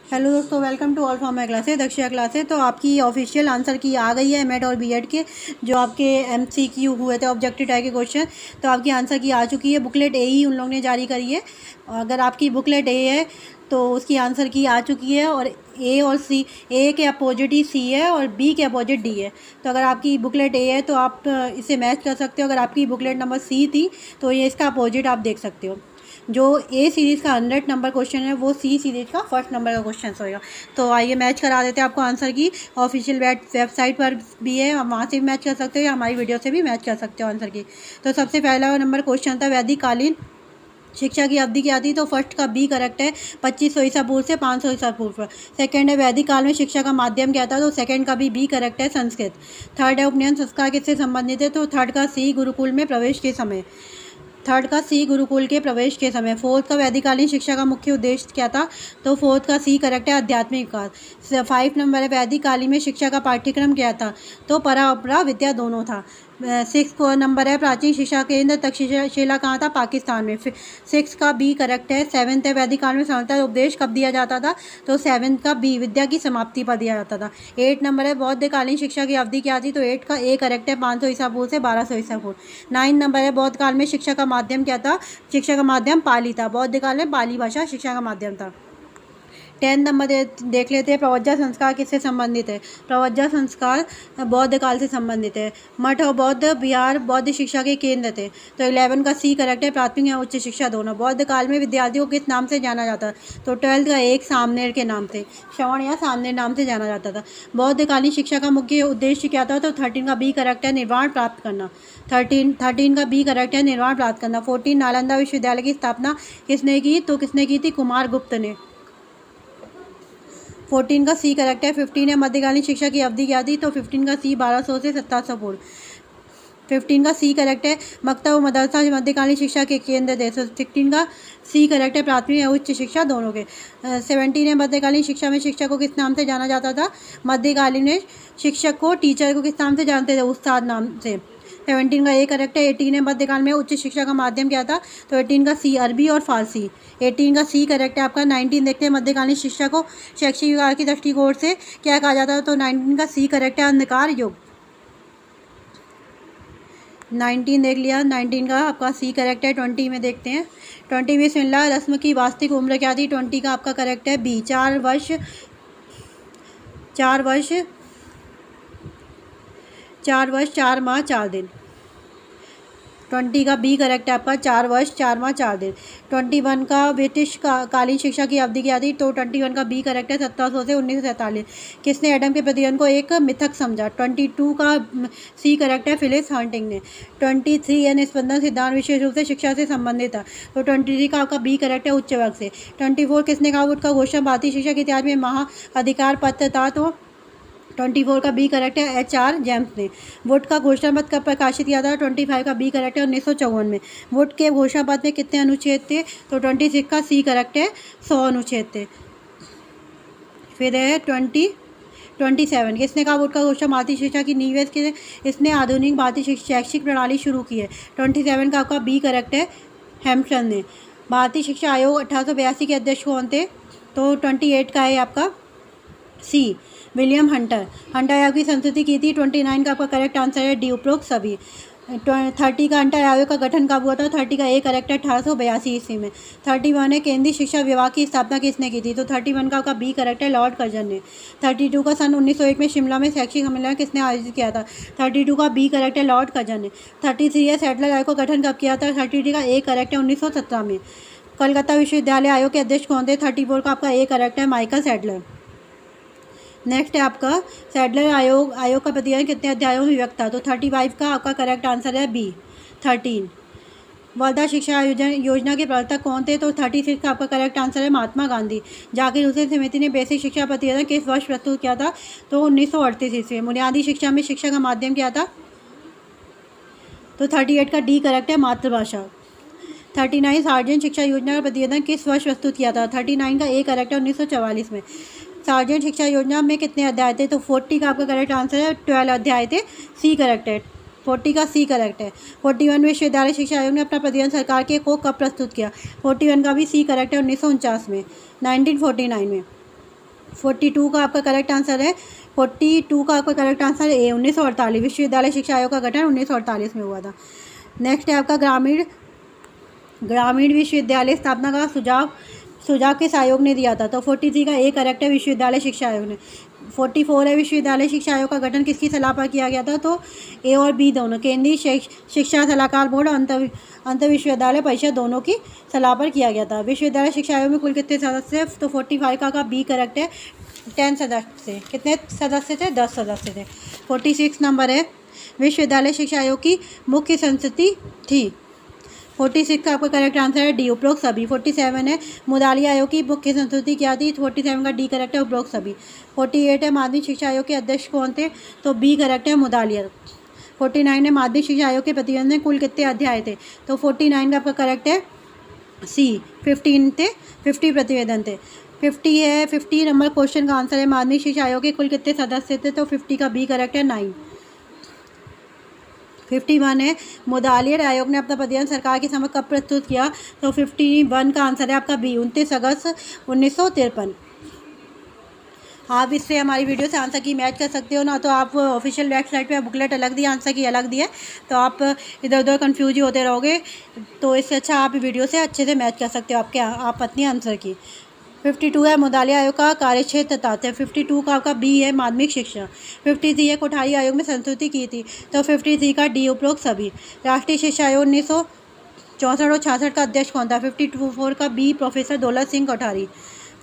Hello दोस्तों, welcome to all for my classes, Dakshiya classes. तो आपकी ऑफिशियल आंसर की आ गई है एमएड और बीएड के जो आपके एमसीक्यू हुए थे, ऑब्जेक्टिव टाइप के क्वेश्चन। तो आपकी आंसर की आ चुकी है। बुकलेट ए ही उन लोगों ने जारी करी है। अगर आपकी बुकलेट ए है तो उसकी आंसर की आ चुकी है। और ए और सी, ए के अपोजिट ही सी है और बी के अपोजिट डी है। तो अगर आपकी बुकलेट ए है तो आप इसे मैच कर सकते हो। अगर आपकी बुकलेट नंबर सी थी तो ये इसका अपोजिट आप देख सकते हो। जो ए सीरीज़ का 100 नंबर क्वेश्चन है वो सी सीरीज़ का फर्स्ट नंबर का क्वेश्चन होएगा। तो आइए मैच करा देते हैं आपको आंसर की। ऑफिशियल वेबसाइट पर भी है, हम वहाँ से भी मैच कर सकते हो या हमारी वीडियो से भी मैच कर सकते हो आंसर की। तो सबसे पहला नंबर क्वेश्चन था वैदिक कालीन शिक्षा की अवधि क्या थी। तो फर्स्ट का बी करेक्ट है, 2500 ईसा पूर्व से 500 ईसा पूर्व। सेकंड है वैदिक काल में शिक्षा का माध्यम क्या था। तो सेकंड का भी बी करेक्ट है, संस्कृत। थर्ड है उपनयन संस्कार किससे संबंधित है। तो थर्ड का सी गुरुकुल में प्रवेश के समय। थर्ड का सी गुरुकुल के प्रवेश के समय। फोर्थ का वैदिकालीन शिक्षा का मुख्य उद्देश्य क्या था। तो फोर्थ का सी करेक्ट है, आध्यात्मिक विकास। 5 नंबर है वैदिकालीन में शिक्षा का पाठ्यक्रम क्या था। तो परा अपरा विद्या दोनों था। 6 नंबर है प्राचीन शिक्षा केंद्र तक्षशिला कहाँ था। पाकिस्तान में। 6 का बी करेक्ट है। 7th है वैदिक काल में समता उपदेश कब दिया जाता था। तो 7th का बी विद्या की समाप्ति पर दिया जाता था। 8 नंबर है बौद्धकालीन शिक्षा की अवधि क्या थी। तो 8 का ए करेक्ट है, 500 ईसा पूर्व से 1200 ईसा पूर्व। 9 नंबर है बौद्ध काल में शिक्षा का माध्यम क्या था। शिक्षा का माध्यम पाली था। बौद्ध काल में पाली भाषा शिक्षा का माध्यम था। 10 नंबर देख लेते हैं प्रवज्जा संस्कार किससे संबंधित है। प्रवज्जा संस्कार बौद्ध काल से संबंधित है। मठ और बौद्ध विहार बौद्ध शिक्षा के केंद्र थे। तो 11 का सी करेक्ट है, प्राथमिक या उच्च शिक्षा दोनों। बौद्ध काल में विद्यार्थियों को किस नाम से जाना जाता। तो 12th का एक सामनेर के नाम से, श्रवण या सामनेर नाम से जाना जाता था। बौद्धकालीन शिक्षा का मुख्य उद्देश्य क्या था। तो 13 का बी करेक्ट है, निर्वाण प्राप्त करना। 13 का बी करेक्ट है, निर्वाण प्राप्त करना। 14 नालंदा विश्वविद्यालय की स्थापना किसने की। तो किसने की थी, कुमार गुप्त ने। 14 का सी करेक्ट है। 15 है मध्यकालीन शिक्षा की अवधि क्या थी। तो 15 का सी 1200 से 1700 पूर्व। 15 का सी करेक्ट है, मकतब व मदरसा मध्यकालीन शिक्षा के केंद्र थे। 16 का सी करेक्ट है, प्राथमिक या उच्च शिक्षा दोनों के। 17 है मध्यकालीन शिक्षा में शिक्षक को किस नाम से जाना जाता था। मध्यकालीन में शिक्षक को, टीचर को किस नाम से जानते थे, उस्ताद नाम से। 17 का ए करेक्ट है। 18 है मध्यकाल में उच्च शिक्षा का माध्यम क्या था। तो 18 का सी अरबी और फारसी। 18 का सी करेक्ट है आपका। 19 देखते हैं मध्यकालीन शिक्षा को शैक्षिक विकास की दृष्टिकोण से क्या कहा जाता है। तो 19 का सी करेक्ट है, अंधकार युग। 19 देख लिया, 19 का आपका सी करेक्ट है। 20 में देखते हैं 20 में सुनला रस्म की वास्तविक उम्र क्या थी। 20 का आपका करेक्ट है बी, 4 वर्ष 4 माह 4 दिन। 20 का बी करेक्ट है आपका, 4 वर्ष 4 माह 4 दिन। 21 का ब्रिटिश कालीन शिक्षा की अवधि क्या थी। तो 21 का बी करेक्ट है, 1700 से 1947। किसने एडम के प्रतिबंध को एक मिथक समझा। 22 का सी करेक्ट है, फिलिस हंटिंग ने। 23 है निस्पंदन सिद्धांत विशेष रूप से शिक्षा से संबंधित था। तो 23 का आपका बी करेक्ट है, उच्च वर्ग से। 24 किसने कहा वुड का घोषणा भारतीय शिक्षा के इतिहास में महा अधिकार पत्र था। तो 24 का बी करेक्ट है, HR जेम्स ने। वुड का घोषणा पत्र कब प्रकाशित किया था। 25 का बी करेक्ट है, 1954 में। वुड के घोषणा पत्र में कितने अनुच्छेद थे। तो 26 का सी करेक्ट है, 100 अनुच्छेद थे। फिर है 27 किसने कहा वुड का घोषणा भारतीय शिक्षा की नींव है। इसने आधुनिक भारतीय शैक्षिक प्रणाली शुरू की है। 27 का आपका बी करेक्ट है, हैम्पटन ने। भारतीय शिक्षा आयोग 1882 के अध्यक्ष कौन थे। तो 28 का है आपका सी, विलियम हंटर आयोग की संस्तुति की थी। 29 का आपका करेक्ट आंसर है डी, उपरोक्त सभी। 30 का हंटर आयोग का गठन कब हुआ था। 30 का ए करेक्ट है, 1882 ईस्वी में। 31 है केंद्रीय शिक्षा विभाग की स्थापना किसने की थी। तो 31 का आपका बी करेक्ट है, लॉर्ड कर्जन ने। 32 का सन 1901 में शिमला में शैक्षिक सम्मेलन किसने आयोजित किया था। 32 का बी करेक्ट है, लॉर्ड कर्जन ने। 33 है सैटेलाइट आयोग का गठन कब किया था। 33 का ए करेक्ट है, 1917 में। कलकत्ता विश्वविद्यालय आयोग के अध्यक्ष कौन थे। 34 का आपका ए करेक्ट है, माइकल सैडलर। नेक्स्ट है आपका सैडलर आयोग का प्रतिवेदन कितने अध्यायों में विभक्त था। तो 35 का आपका करेक्ट आंसर है बी, 13। वर्धा शिक्षा योजना के प्रवर्तक कौन थे। तो 36 का आपका करेक्ट आंसर है महात्मा गांधी। जाकिर हुसैन समिति ने बेसिक शिक्षा प्रतिवेदन किस वर्ष प्रस्तुत किया था। तो 1938 ईस्वी में। बुनियादी शिक्षा में शिक्षा का माध्यम क्या था। तो 38 का डी करेक्ट है, मातृभाषा। 39 सार्वजनिक शिक्षा योजना का प्रतिवेदन किस वर्ष प्रस्तुत किया था। 39 का ए करेक्ट है, 1944 में। सार्वजनिक शिक्षा योजना में कितने अध्याय थे। तो 40 का आपका करेक्ट आंसर है, 12 अध्याय थे, सी करेक्ट है। 40 का सी करेक्ट है। 41 विश्वविद्यालय शिक्षा आयोग ने अपना प्रतिवेदन सरकार के को कब प्रस्तुत किया। 41 का भी सी करेक्ट है, 1949 में, 1949 में। 42 का आपका करेक्ट आंसर है, 42 का आपका करेक्ट आंसर ए 1948। विश्वविद्यालय शिक्षा आयोग का गठन 1948 में हुआ था। नेक्स्ट है आपका ग्रामीण विश्वविद्यालय स्थापना का सुझाव किस आयोग ने दिया था? तो 43 का ए करेक्ट है, विश्वविद्यालय शिक्षा आयोग ने। 44 है विश्वविद्यालय शिक्षा आयोग का गठन किसकी सलाह पर किया गया था? तो ए और बी दोनों, केंद्रीय शिक्षा सलाहकार बोर्ड और अंतर विश्वविद्यालय परिषद दोनों की सलाह पर किया गया था। विश्वविद्यालय शिक्षा आयोग में कुल कितने सदस्य? तो 45 का बी करेक्ट है, 10 सदस्य थे। कितने सदस्य थे? 10 सदस्य थे। 46 नंबर है, विश्वविद्यालय शिक्षा आयोग की मुख्य संस्तुति थी। 46 का आपका करेक्ट आंसर है डी, उपरोक्त सभी। 47 है, मुदालिया आयोग की मुख्य संस्तुति क्या थी? 47 का डी करेक्ट है, उपरोक्त सभी। 48 है, माध्यमिक शिक्षा आयोग के अध्यक्ष कौन थे? तो बी करेक्ट है, मुदालिया। 49 है, माध्यमिक शिक्षा आयोग के प्रतिवेदन में कुल कितने अध्याय थे? तो 49 का आपका करेक्ट है सी, 15 थे, 50 प्रतिवेदन थे। 50 नंबर क्वेश्चन का आंसर है, माध्यमिक शिक्षा आयोग के कुल कितने सदस्य थे? तो 50 का बी करेक्ट है, 9। 51 है, मुदालिया आयोग ने अपना प्रतिवेदन सरकार के समक्ष कब प्रस्तुत किया? तो 51 का आंसर है आपका बी, 29 अगस्त 1953। आप इससे हमारी वीडियो से आंसर की मैच कर सकते हो ना, तो आप ऑफिशियल वेबसाइट पे बुकलेट अलग दी, आंसर की अलग दी है, तो आप इधर उधर कंफ्यूज ही होते रहोगे। तो इससे अच्छा आप वीडियो से अच्छे से मैच कर सकते हो आप अपनी आंसर की। 52 है, मुदालिया आयोग का कार्यक्षेत्र तथ्य है। 52 का आपका बी है, माध्यमिक शिक्षा। 53 है, कोठारी आयोग में संस्तुति की थी। तो 53 का डी, उपरोक्त सभी। राष्ट्रीय शिक्षा आयोग 1964 और 66 का अध्यक्ष कौन था? 54 का बी, प्रोफेसर दौलत सिंह कोठारी।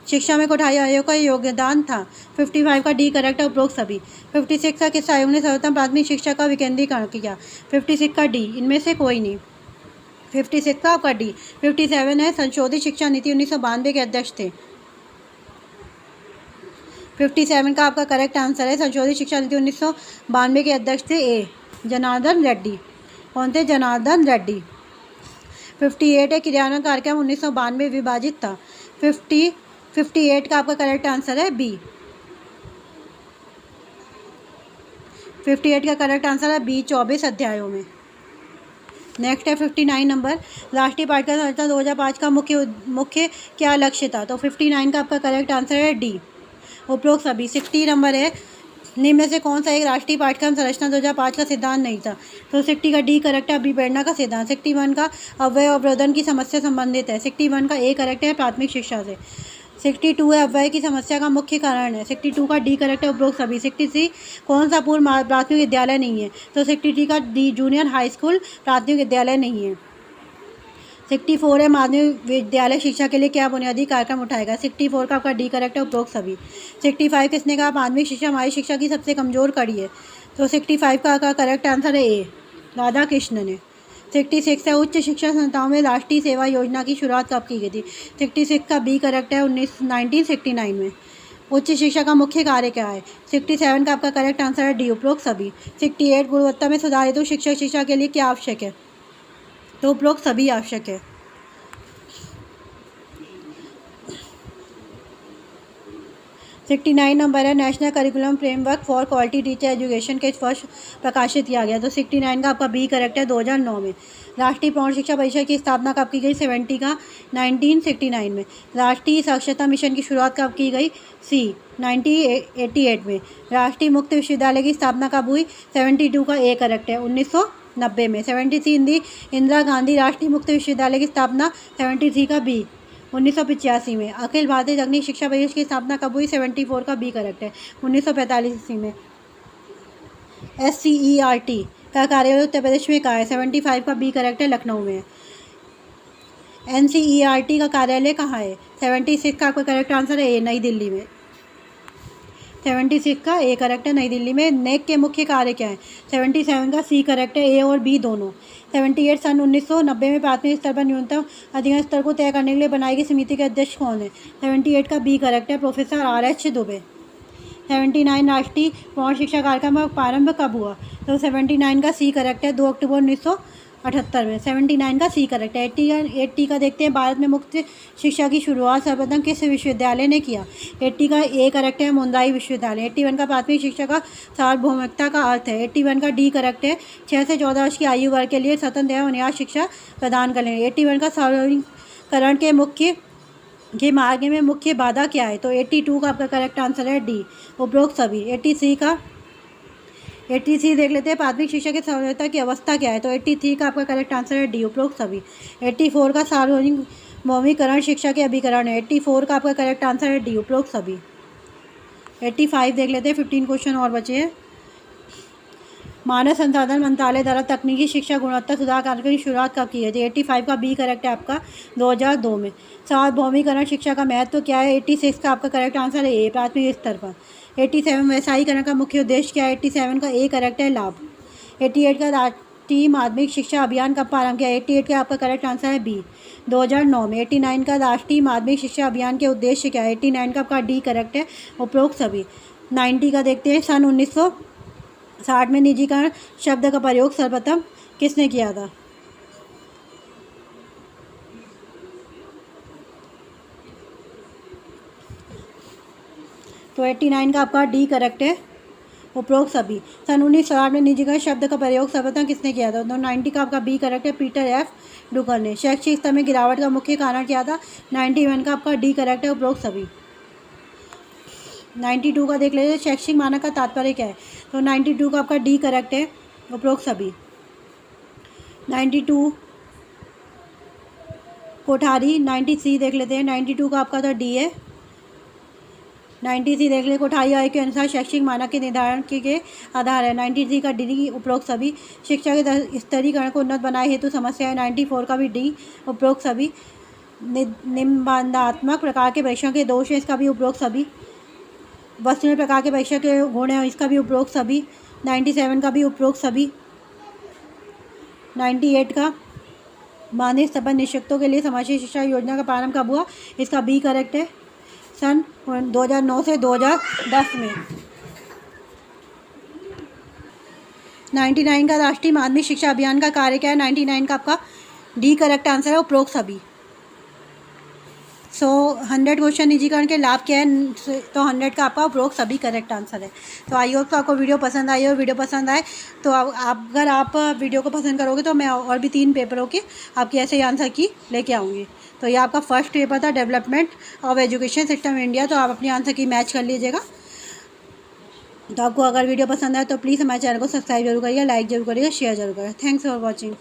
शिक्षा में कोठारी आयोग का योगदान था। 55 का डी करेक्ट है, उपरोक्त सभी। 56 का किस आयोग ने सर्वोत्तम प्राथमिक शिक्षा का विकेंद्रीकरण किया? 56 का डी, इनमें से कोई नहीं। 56 का आपका डी। 57 है, संशोधित शिक्षा नीति 1992 के अध्यक्ष थे। 57 का आपका करेक्ट आंसर है, संशोधित शिक्षा नीति 1992 के अध्यक्ष थे ए, जनार्दन रेड्डी। कौन थे? जनार्दन रेड्डी। 58 है, क्रियान्वयन कार्यक्रम 1992 विभाजित था। 58 का आपका करेक्ट आंसर है बी। 58 का करेक्ट आंसर है बी, 24 अध्यायों में। नेक्स्ट है 59 नंबर, राष्ट्रीय पाठ्यक्रम संरचना 2005 का मुख्य क्या लक्ष्य था? तो 59 का आपका करेक्ट आंसर है डी, उपरोक्त सभी। 60 नंबर है, निम्न में से कौन सा एक राष्ट्रीय पाठ्यक्रम संरचना 2005 का सिद्धांत नहीं था? तो 60 का डी करेक्ट है, अभी प्रेरणा का सिद्धांत। 61 का अव्यय अवरोधन की समस्या संबंधित है। 61 का ए करेक्ट है, प्राथमिक शिक्षा से। 62 है, अव्यय की समस्या का मुख्य कारण है। 62 का डी करेक्ट है, उपरोक्त सभी। 63 कौन सा पूर्व प्राथमिक विद्यालय नहीं है? तो 63 का डी, जूनियर हाई स्कूल प्राथमिक विद्यालय नहीं है। 64 है, माध्यमिक विद्यालय शिक्षा के लिए क्या बुनियादी कार्यक्रम उठाएगा? 64 का आपका डी करेक्ट है, उपरोक्त सभी। 65 किसने कहा माध्यमिक शिक्षा हमारी शिक्षा की सबसे कमज़ोर कड़ी है? तो 65 का करेक्ट आंसर है ए, राधा कृष्ण ने। 66 है, उच्च शिक्षा संस्थाओं में राष्ट्रीय सेवा योजना की शुरुआत कब की गई थी? 66 का बी करेक्ट है, 1969 में। उच्च शिक्षा का मुख्य कार्य क्या है? 67 का आपका करेक्ट आंसर है डी, उपरोक्त सभी। 68 गुणवत्ता में सुधार हेतु शिक्षक शिक्षा के लिए क्या आवश्यक है? तो उपरोक्त सभी आवश्यक है। 69 नंबर है, national curriculum framework for quality teacher education के वर्ष प्रकाशित किया गया। तो 69 का आपका बी करेक्ट है, 2009 में। राष्ट्रीय प्रौढ़ शिक्षा परिषद की स्थापना कब की गई? 70 का 1969 में। राष्ट्रीय साक्षरता मिशन की शुरुआत कब की गई? सी, 1988 में। राष्ट्रीय मुक्त विश्वविद्यालय की स्थापना कब हुई? 72 का ए करेक्ट है, 1990 में। 73 इंदिरा गांधी राष्ट्रीय मुक्त विश्वविद्यालय की स्थापना 73 का बी, 1985 में। अखिल भारतीय तकनीक शिक्षा परिषद की स्थापना कब हुई? 74 का बी करेक्ट है, 1945 में। SCERT का कार्यालय उत्तर प्रदेश में कहाँ है? 75 का बी करेक्ट है, लखनऊ में। NCERT का कार्यालय कहाँ है? 76 का आपका करेक्ट आंसर है ए, नई दिल्ली में। 76 का ए करेक्ट है, नई दिल्ली में। नेक के मुख्य कार्य क्या है? 77 का सी करेक्ट है, ए और बी दोनों। 78 सन 1990 में प्राथमिक स्तर पर न्यूनतम अधिगम स्तर को तय करने के लिए बनाई गई समिति के अध्यक्ष कौन है? 78 का बी करेक्ट है, प्रोफेसर RH दुबे। 79 राष्ट्रीय प्रौढ़ शिक्षा कार्यक्रम का प्रारंभ कब हुआ? तो 79 का सी करेक्ट है, 2 अक्टूबर 1978 में। 79 का सी करेक्ट है। 80 का देखते हैं, भारत में मुक्त शिक्षा की शुरुआत सर्वप्रथम किस विश्वविद्यालय ने किया? 80 का ए करेक्ट है, मुंदाई विश्वविद्यालय। 81 का प्राथमिक शिक्षा का सार्वभौमिकता का अर्थ है। 81 का डी करेक्ट है, 6 से 14 वर्ष की आयु वर्ग के लिए स्वतंत्र एवं अनिवार्य शिक्षा प्रदान करें। 81 का सार्वजनिकरण के मुख्य के मार्ग में मुख्य बाधा क्या है? तो 82 का आपका करेक्ट आंसर है डी, उपरोक्त सभी। 83 देख लेते हैं, प्राथमिक शिक्षा की साक्षरता की अवस्था क्या है? तो 83 का आपका करेक्ट आंसर है डी, उपरोक्त सभी। 84 का सार्वजनिक मौलिकरण शिक्षा के अभिकरण है। 84 का आपका करेक्ट आंसर है डी, उपरोक्त सभी। 85 देख लेते हैं, 15 क्वेश्चन और बचे हैं। मानव संसाधन मंत्रालय द्वारा तकनीकी शिक्षा गुणवत्ता सुधार कार्यक्रम की शुरुआत कब की गई थी? 85 का बी करेक्ट है आपका, 2002 में। सार्वभौमिकरण शिक्षा का महत्व क्या है? 86 का आपका करेक्ट आंसर है ए, प्राथमिक स्तर पर। 87 वैसायीकरण का मुख्य उद्देश्य क्या है? 87 का ए करेक्ट है, लाभ। 88 का राष्ट्रीय माध्यमिक शिक्षा अभियान कब प्रारंभ किया? 88 का आपका करेक्ट आंसर है बी, 2009 में। 89 का राष्ट्रीय माध्यमिक शिक्षा अभियान के उद्देश्य क्या है? 89 का आपका डी करेक्ट है, उपरोक्त सभी। 90 का देखते हैं, सन 1960 में निजीकरण शब्द का प्रयोग सर्वप्रथम किसने किया था? तो 89 का आपका डी करेक्ट है, उपरोक्त सभी। सन 1960 में निजीकरण शब्द का प्रयोग सर्वप्रथम किसने किया था? तो 90 का आपका बी करेक्ट है, पीटर एफ डुकर ने। शैक्षिक स्तर में गिरावट का मुख्य कारण क्या था? 91 का आपका डी करेक्ट है, उपरोक्त सभी। 92 का देख लीजिए, शैक्षिक मानक का तात्पर्य क्या है? तो 92 का आपका डी करेक्ट है, उपरोक्त सभी। 92 कोठारी। 93 देख लेते हैं, 92 का आपका तो डी है। 93 देख ले, कोठारी आयोग के अनुसार शैक्षिक मानक के निर्धारण के आधार है। 93 का डी, उपरोक्त सभी। शिक्षा के स्तरीकरण को उन्नत बनाए हेतु समस्या है। 94 का भी डी, उपरोक्त सभी। निबंधात्मक प्रकार के परीक्षण के दोष है, इसका भी उपरोक्त सभी। वस्तुनिष्ठ प्रकार के परीक्षा के गुण है, इसका भी उपरोक्त सभी। 97 का भी उपरोक्त सभी। 98 का माध्यमिक स्तर पर निःशक्तों के लिए समाजीय शिक्षा योजना का प्रारंभ कब हुआ? इसका बी करेक्ट है, सन 2009 से 2010 में। 99 का राष्ट्रीय माध्यमिक शिक्षा अभियान का कार्य क्या है? 99 का आपका डी करेक्ट आंसर है, उपरोक्त सभी। 100 क्वेश्चन निजीकरण के लाभ क्या है? तो 100 का आपका उपरोक्त सभी करेक्ट आंसर है। तो आई होप तो आपको वीडियो पसंद आई हो। वीडियो पसंद आए तो अगर आप वीडियो को पसंद करोगे तो मैं और भी 3 पेपरों के आपके ऐसे आंसर की लेके आऊँगी। तो ये आपका फर्स्ट पेपर था, development of education system India. तो आप अपनी आंसर की मैच कर लीजिएगा। तो आपको अगर वीडियो पसंद आए तो प्लीज़ हमारे चैनल को सब्सक्राइब जरूर करिएगा, लाइक जरूर करिएगा, शेयर जरूर करिएगा। Thanks for watching.